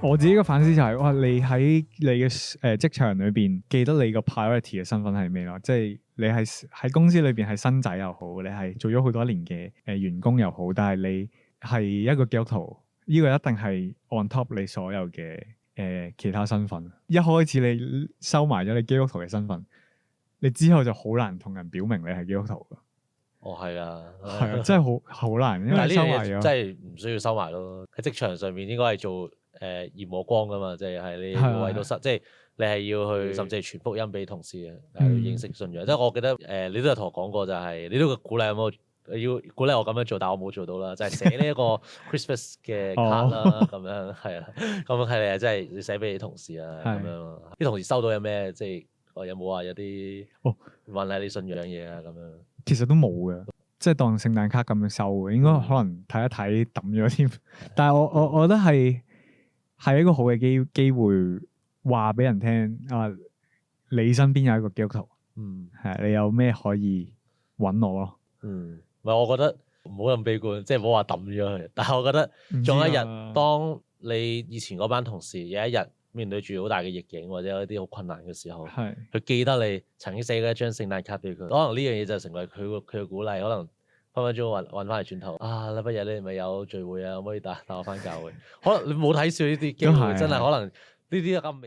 我自己嘅反思就係、哇，你喺你嘅職場裏邊記得你個 priority 嘅身份係咩咯？即係你係喺公司裏邊係新仔又好，你係做咗好多年嘅員工又好，但係你係一個基督徒，呢個一定係 on top 你所有嘅其他身份。一開始你收埋咗你基督徒嘅身份，你之後就好難同人表明你係基督徒㗎。哦，係啊，係啊，真係好難，因為收埋咗。真係唔需要收埋咯。喺職場上面應該係做焰和光噶嘛，即係你要為到即係你係要去甚至係傳福音俾同事啊，去認識信仰。即係我記得你都有同我講過，就係你都鼓勵有冇要鼓勵我咁樣做，但我冇做到啦，就係寫呢一個 Christmas 嘅卡啦，咁樣係啊，咁係啊，即係你寫俾你同事啊，咁樣咯。啲同事收到有咩即係有冇話有啲問下你信仰嘢啊咁樣？其實都冇嘅，即係當聖誕卡咁樣收嘅，應該可能睇一睇抌咗添。但係我覺得係一個好嘅機會，話俾人聽啊，你身邊有一個基督徒，係你有咩可以揾我咯。唔係我覺得唔好咁悲觀，即係唔好話抌咗佢。但係我覺得仲有一日，當你以前嗰班同事有一日面對住好大嘅逆境或者有一啲好困難嘅時候，佢記得你曾經寫過一張聖誕卡俾佢，可能呢樣嘢就成為佢嘅鼓勵，可能分分鐘揾翻嚟轉頭啊！禮拜日你係咪有聚會啊？可唔可以帶我翻教會？可能你冇睇少呢啲機會，真係可能呢啲咁未。